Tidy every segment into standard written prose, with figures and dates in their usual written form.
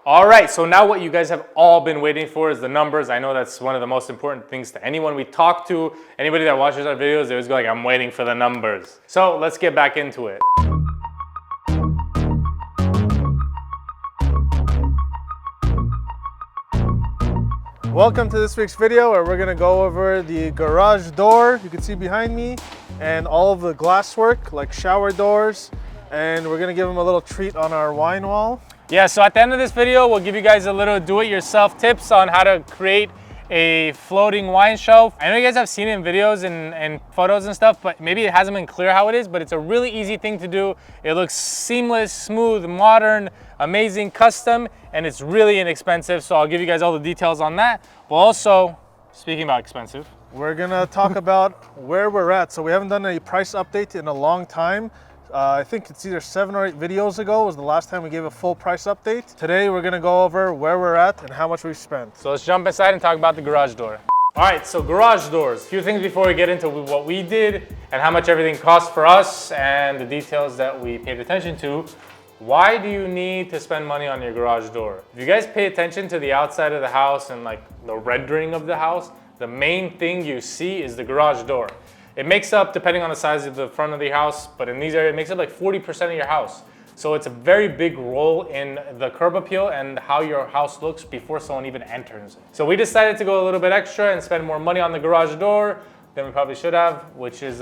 All right, so now what you guys have all been waiting for is the numbers. I know that's one of the most important things to anyone we talk to. Anybody that watches our videos, they always go like, I'm waiting for the numbers. So let's get back into it. Welcome to this week's video where we're going to go over the garage door you can see behind me and all of the glass work like shower doors, and we're going to give them a little treat on our wine wall. Yeah, so at the end of this video, we'll give you guys a little do-it-yourself tips on how to create a floating wine shelf. I know you guys have seen it in videos and photos and stuff, but maybe it hasn't been clear how it is, but it's a really easy thing to do. It looks seamless, smooth, modern, amazing, custom, and it's really inexpensive. So I'll give you guys all the details on that. But also, speaking about expensive, we're gonna talk about where we're at. So we haven't done a price update in a long time. I think it's either 7 or 8 videos ago was the last time we gave a full price update. Today we're gonna go over where we're at and how much we've spent. So let's jump inside and talk about the garage door. All right, so garage doors. A few things before we get into what we did and how much everything cost for us and the details that we paid attention to. Why do you need to spend money on your garage door? If you guys pay attention to the outside of the house and like the rendering of the house, the main thing you see is the garage door. It makes up, depending on the size of the front of the house, but in these areas, it makes up like 40% of your house. So it's a very big role in the curb appeal and how your house looks before someone even enters it. So we decided to go a little bit extra and spend more money on the garage door than we probably should have, which has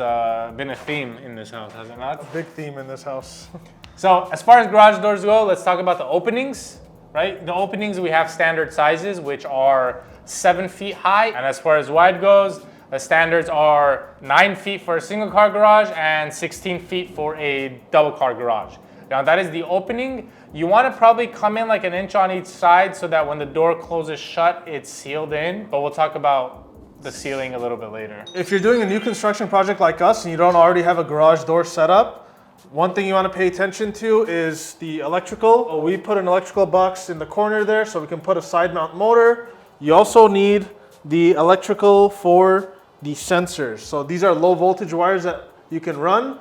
been a theme in this house, has it not? A big theme in this house. So as far as garage doors go, let's talk about the openings, right? The openings, we have standard sizes, which are 7 feet high. And as far as wide goes, the standards are 9 feet for a single car garage and 16 feet for a double car garage. Now that is the opening. You want to probably come in like an inch on each side so that when the door closes shut, it's sealed in. But we'll talk about the sealing a little bit later. If you're doing a new construction project like us and you don't already have a garage door set up, one thing you want to pay attention to is the electrical. We put an electrical box in the corner there so we can put a side mount motor. You also need the electrical for the sensors. So these are low voltage wires that you can run.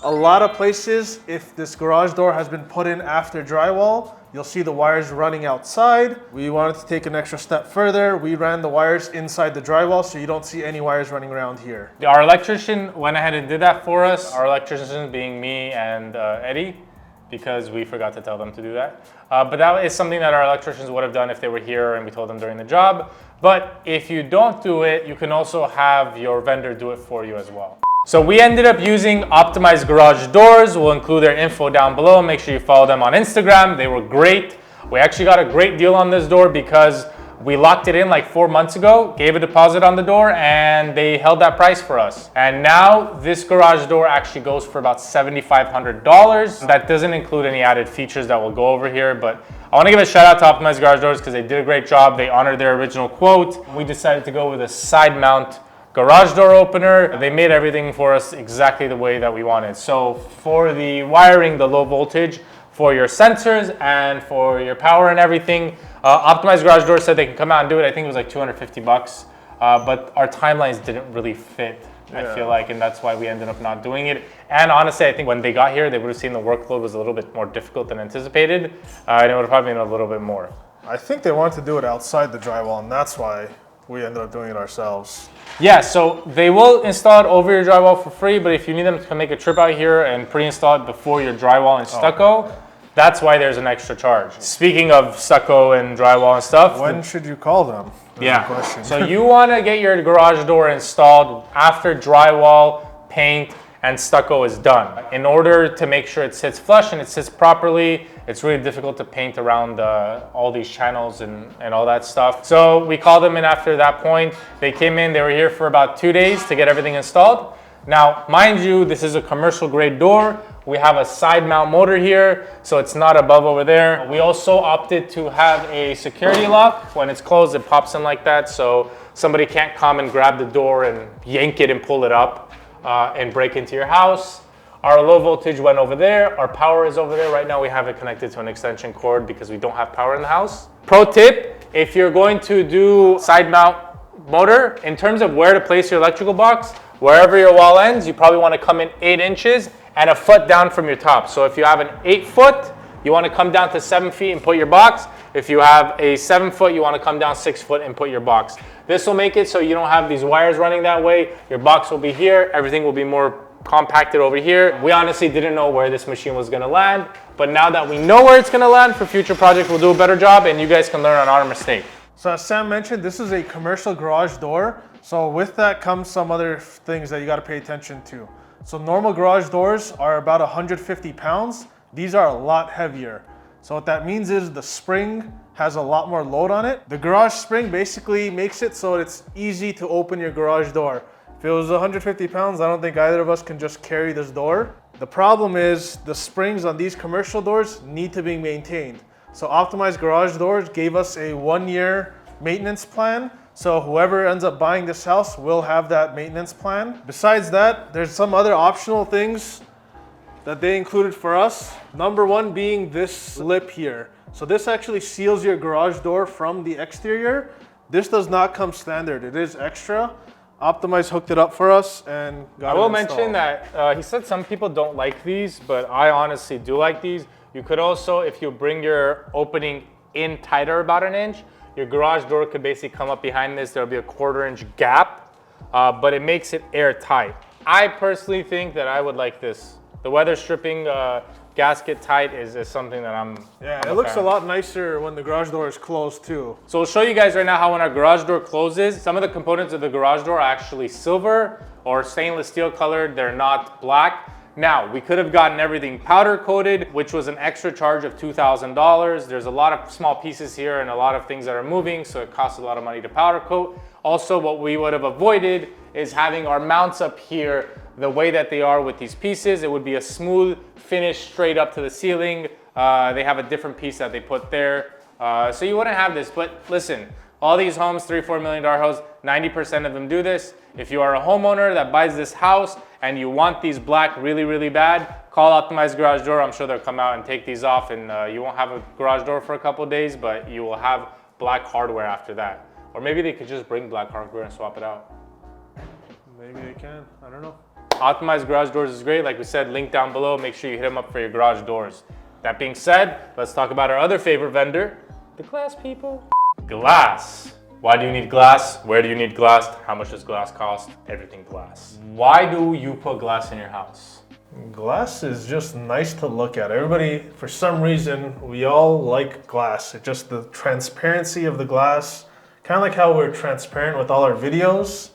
A lot of places, if this garage door has been put in after drywall, you'll see the wires running outside. We wanted to take an extra step further. We ran the wires inside the drywall so you don't see any wires running around here. Our electrician went ahead and did that for us. Our electrician being me and Eddie, because we forgot to tell them to do that. But that is something that our electricians would have done if they were here and we told them during the job. But if you don't do it, you can also have your vendor do it for you as well. So we ended up using Optimized Garage Doors. We'll include their info down below. Make sure you follow them on Instagram. They were great. We actually got a great deal on this door because we locked it in like 4 months ago, gave a deposit on the door, and they held that price for us. And now this garage door actually goes for about $7,500. That doesn't include any added features that we'll go over here, but I want to give a shout out to Optimized Garage Doors because they did a great job. They honored their original quote. We decided to go with a side mount garage door opener. They made everything for us exactly the way that we wanted. So for the wiring, the low voltage, for your sensors and for your power and everything, Optimized Garage Door said they can come out and do it. I think it was like 250 bucks, but our timelines didn't really fit, I feel like, and that's why we ended up not doing it. And honestly, I think when they got here, they would have seen the workload was a little bit more difficult than anticipated, and it would have probably been a little bit more. I think they wanted to do it outside the drywall, and that's why we ended up doing it ourselves. Yeah, so they will install it over your drywall for free, but if you need them to make a trip out here and pre-install it before your drywall and stucco, that's why there's an extra charge. Speaking of stucco and drywall and stuff. When should you call them? Yeah, so you want to get your garage door installed after drywall, paint, and stucco is done. In order to make sure it sits flush and it sits properly, it's really difficult to paint around all these channels and all that stuff. So we called them in after that point. They came in, they were here for about 2 days to get everything installed. Now, mind you, this is a commercial grade door. We have a side mount motor here, so it's not above over there. We also opted to have a security lock. When it's closed, it pops in like that, so somebody can't come and grab the door and yank it and pull it up and break into your house. Our low voltage went over there. Our power is over there. Right now we have it connected to an extension cord because we don't have power in the house. Pro tip, if you're going to do side mount motor, in terms of where to place your electrical box, wherever your wall ends, you probably want to come in 8 inches and a foot down from your top. So if you have an 8 foot, you want to come down to 7 feet and put your box. If you have a 7 foot, you want to come down 6 foot and put your box. This will make it so you don't have these wires running that way. Your box will be here. Everything will be more compacted over here. We honestly didn't know where this machine was going to land, but now that we know where it's going to land for future projects, we'll do a better job and you guys can learn on our mistake. So as Sam mentioned, this is a commercial garage door. So with that comes some other things that you got to pay attention to. So normal garage doors are about 150 pounds. These are a lot heavier. So what that means is the spring has a lot more load on it. The garage spring basically makes it so it's easy to open your garage door. If it was 150 pounds, I don't think either of us can just carry this door. The problem is the springs on these commercial doors need to be maintained. So Optimized Garage Doors gave us a 1-year maintenance plan. So whoever ends up buying this house will have that maintenance plan. Besides that, there's some other optional things that they included for us. Number one being this lip here. So this actually seals your garage door from the exterior. This does not come standard, it is extra. Optimize hooked it up for us and got it installed. I will mention that he said some people don't like these, but I honestly do like these. You could also, if you bring your opening in tighter about an inch, your garage door could basically come up behind this. There'll be a 1/4 inch gap, but it makes it airtight. I personally think that I would like this. The weather stripping gasket tight is something that I'm it looks a lot nicer when the garage door is closed too. So we'll show you guys right now how when our garage door closes, some of the components of the garage door are actually silver or stainless steel colored. They're not black. Now, we could have gotten everything powder coated, which was an extra charge of $2,000. There's a lot of small pieces here and a lot of things that are moving, so it costs a lot of money to powder coat. Also, what we would have avoided is having our mounts up here the way that they are with these pieces. It would be a smooth finish straight up to the ceiling. They have a different piece that they put there. So you wouldn't have this, but listen, all these homes, $3-4 million homes, 90% of them do this. If you are a homeowner that buys this house and you want these black really, really bad, call Optimized Garage Door. I'm sure they'll come out and take these off and you won't have a garage door for a couple of days, but you will have black hardware after that. Or maybe they could just bring black hardware and swap it out. Maybe they can, I don't know. Optimized Garage Doors is great. Like we said, link down below. Make sure you hit them up for your garage doors. That being said, let's talk about our other favorite vendor, the glass people. Glass. Why do you need glass? Where do you need glass? How much does glass cost? Everything glass. Why do you put glass in your house? Glass is just nice to look at. Everybody, for some reason, we all like glass. It's just the transparency of the glass. Kind of like how we're transparent with all our videos.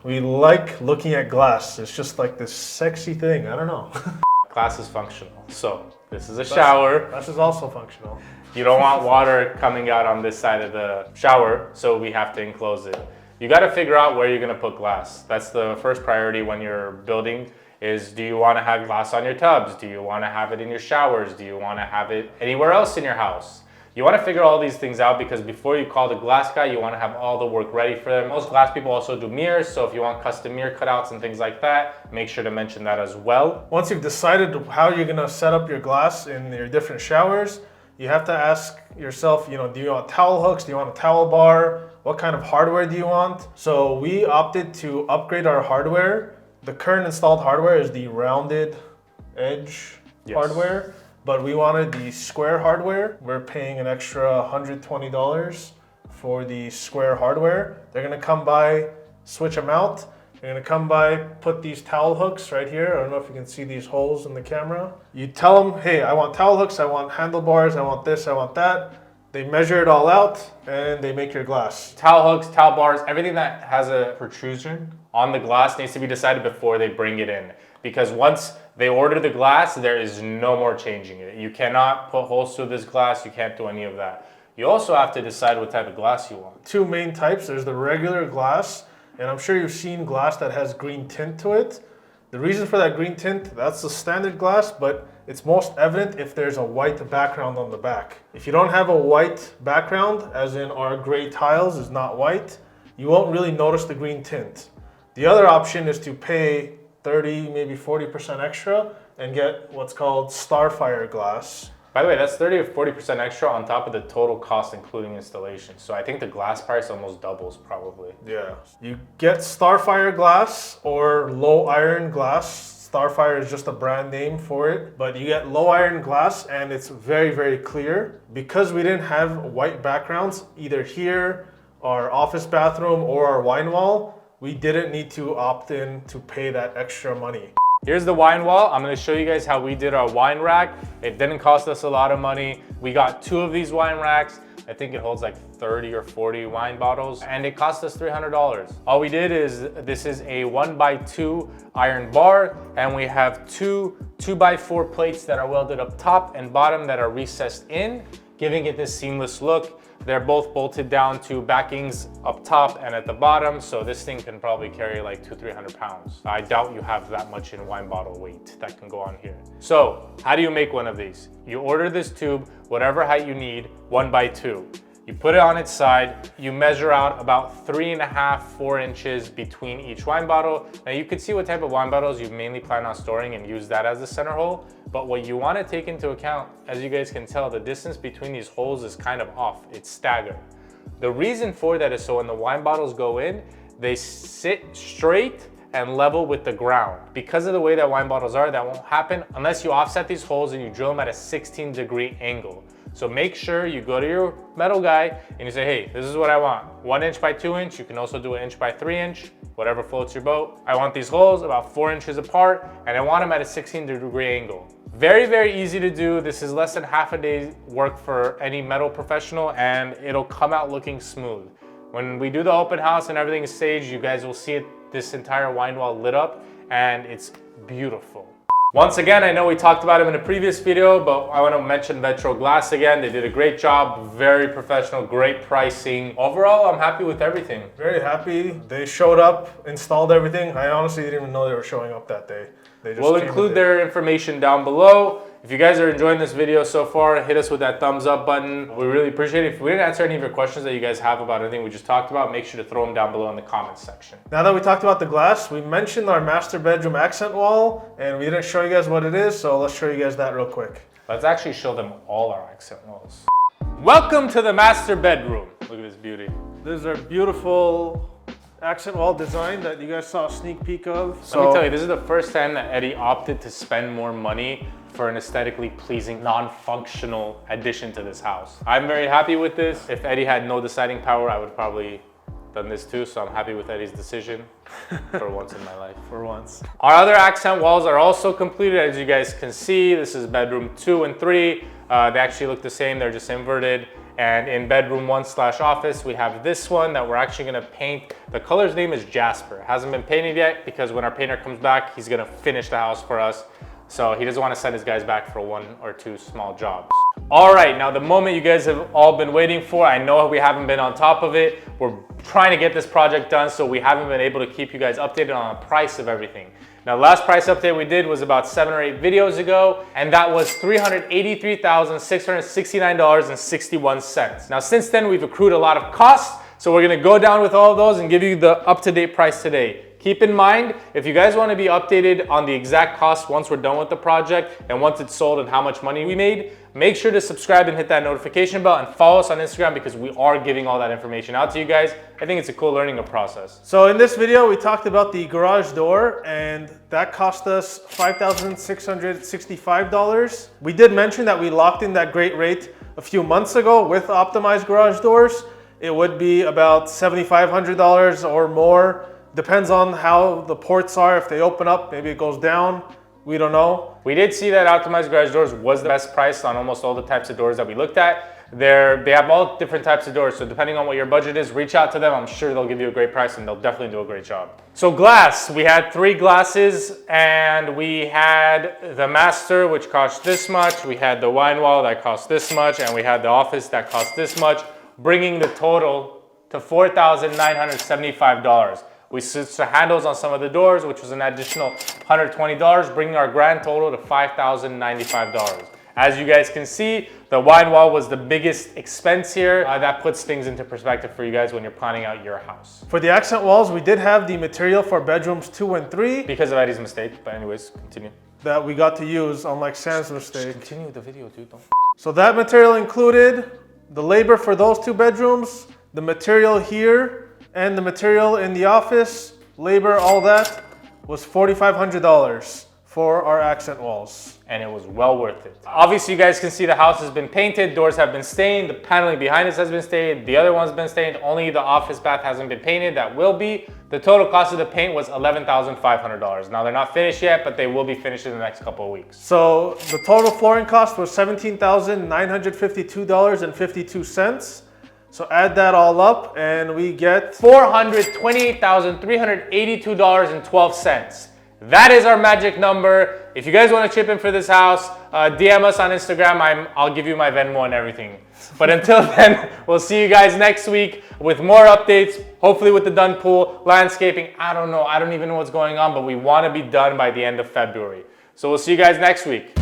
We like looking at glass. It's just like this sexy thing. I don't know. Glass is functional. So this is a shower. Glass is also functional. You don't want water coming out on this side of the shower, so we have to enclose it. You got to figure out where you're going to put glass. That's the first priority when you're building is, do you want to have glass on your tubs? Do you want to have it in your showers? Do you want to have it anywhere else in your house? You want to figure all these things out because before you call the glass guy, you want to have all the work ready for them. Most glass people also do mirrors, so if you want custom mirror cutouts and things like that, make sure to mention that as well. Once you've decided how you're going to set up your glass in your different showers, you have to ask yourself, do you want towel hooks? Do you want a towel bar? What kind of hardware do you want? So we opted to upgrade our hardware. The current installed hardware is the rounded edge hardware. But we wanted the square hardware. We're paying an extra $120 for the square hardware. They're gonna come by, switch them out. They're gonna come by, put these towel hooks right here. I don't know if you can see these holes in the camera. You tell them, hey, I want towel hooks, I want handlebars, I want this, I want that. They measure it all out and they make your glass. Towel hooks, towel bars, everything that has a protrusion on the glass needs to be decided before they bring it in. Because once they order the glass, there is no more changing it. You cannot put holes through this glass. You can't do any of that. You also have to decide what type of glass you want. Two main types. There's the regular glass, and I'm sure you've seen glass that has green tint to it. The reason for that green tint, that's the standard glass, but it's most evident if there's a white background on the back. If you don't have a white background, as in our gray tiles is not white, you won't really notice the green tint. The other option is to pay 30, maybe 40% extra and get what's called Starfire glass. By the way, that's 30 or 40% extra on top of the total cost, including installation. So I think the glass price almost doubles probably. Yeah. You get Starfire glass or low iron glass. Starfire is just a brand name for it, but you get low iron glass and it's very, very clear. Because we didn't have white backgrounds, either here, our office bathroom, or our wine wall, we didn't need to opt in to pay that extra money. Here's the wine wall. I'm gonna show you guys how we did our wine rack. It didn't cost us a lot of money. We got 2 of these wine racks. I think it holds like 30 or 40 wine bottles, and it cost us $300. All we did is, this is a 1x2 iron bar, and we have 2 2x4 plates that are welded up top and bottom that are recessed in, giving it this seamless look. They're both bolted down to backings up top and at the bottom, so this thing can probably carry like 200-300 pounds. I doubt you have that much in wine bottle weight that can go on here. So how do you make one of these? You order this tube, whatever height you need, 1x2. You put it on its side, you measure out about 3.5–4 inches between each wine bottle. Now you can see what type of wine bottles you mainly plan on storing and use that as the center hole. But what you want to take into account, as you guys can tell, the distance between these holes is kind of off. It's staggered. The reason for that is so when the wine bottles go in, they sit straight and level with the ground. Because of the way that wine bottles are, that won't happen unless you offset these holes and you drill them at a 16-degree angle. So make sure you go to your metal guy and you say, hey, this is what I want. 1 inch by 2 inch. You can also do 1 inch by 3 inch, whatever floats your boat. I want these holes about 4 inches apart, and I want them at a 16-degree angle. Very, very easy to do. This is less than half a day's work for any metal professional, and it'll come out looking smooth. When we do the open house and everything is staged, you guys will see this entire wine wall lit up, and it's beautiful. Once again, I know we talked about them in a previous video, but I want to mention Vetro Glass again. They did a great job, very professional, great pricing. Overall, I'm happy with everything. Very happy. They showed up, installed everything. I honestly didn't even know they were showing up that day. We'll include their information down below. If you guys are enjoying this video so far, hit us with that thumbs up button. We really appreciate it. If we didn't answer any of your questions that you guys have about anything we just talked about, make sure to throw them down below in the comments section. Now that we talked about the glass, we mentioned our master bedroom accent wall, and we didn't show you guys what it is, so let's show you guys that real quick. Let's actually show them all our accent walls. Welcome to the master bedroom. Look at this beauty. This is our beautiful accent wall design that you guys saw a sneak peek of. Let me tell you, this is the first time that Eddie opted to spend more money for an aesthetically pleasing, non-functional addition to this house. I'm very happy with this. If Eddie had no deciding power, I would probably done this too, so I'm happy with Eddie's decision for once in my life. For once. Our other accent walls are also completed. As you guys can see, this is bedroom 2 and 3. They actually look the same, they're just inverted. And in bedroom 1/office, we have this one that we're actually gonna paint. The color's name is Jasper. It hasn't been painted yet because when our painter comes back, he's gonna finish the house for us. So he doesn't want to send his guys back for 1 or 2 small jobs. All right, now the moment you guys have all been waiting for. I know we haven't been on top of it. We're trying to get this project done, so we haven't been able to keep you guys updated on the price of everything. Now, the last price update we did was about 7 or 8 videos ago, and that was $383,669.61. Now, since then, we've accrued a lot of costs, so we're gonna go down with all of those and give you the up-to-date price today. Keep in mind, if you guys want to be updated on the exact cost once we're done with the project and once it's sold and how much money we made, make sure to subscribe and hit that notification bell and follow us on Instagram because we are giving all that information out to you guys. I think it's a cool learning process. So in this video, we talked about the garage door, and that cost us $5,665. We did mention that we locked in that great rate a few months ago with optimized garage doors. It would be about $7,500 or more. Depends on how the ports are. If they open up, maybe it goes down. We don't know. We did see that optimized garage doors was the best price on almost all the types of doors that we looked at. They have all different types of doors, so depending on what your budget is, reach out to them. I'm sure they'll give you a great price and they'll definitely do a great job. So glass, we had 3 glasses, and we had the master, which cost this much. We had the wine wall that cost this much, and we had the office that cost this much, bringing the total to $4,975. We switched the handles on some of the doors, which was an additional $120, bringing our grand total to $5,095. As you guys can see, the wine wall was the biggest expense here. That puts things into perspective for you guys when you're planning out your house. For the accent walls, we did have the material for bedrooms 2 and 3. Because of Eddie's mistake, but anyways, continue. That we got to use, unlike Sam's mistake. Continue the video, dude. Don't. So that material included the labor for those 2 bedrooms, the material here, and the material in the office, labor, all that was $4,500 for our accent walls. And it was well worth it. Obviously, you guys can see the house has been painted, doors have been stained, the paneling behind us has been stained, the other one's been stained, only the office bath hasn't been painted, that will be. The total cost of the paint was $11,500. Now they're not finished yet, but they will be finished in the next couple of weeks. So the total flooring cost was $17,952.52. So add that all up and we get $428,382.12. That is our magic number. If you guys want to chip in for this house, DM us on Instagram. I'll give you my Venmo and everything. But until then, we'll see you guys next week with more updates, hopefully with the done pool, landscaping. I don't know. I don't even know what's going on, but we want to be done by the end of February. So we'll see you guys next week.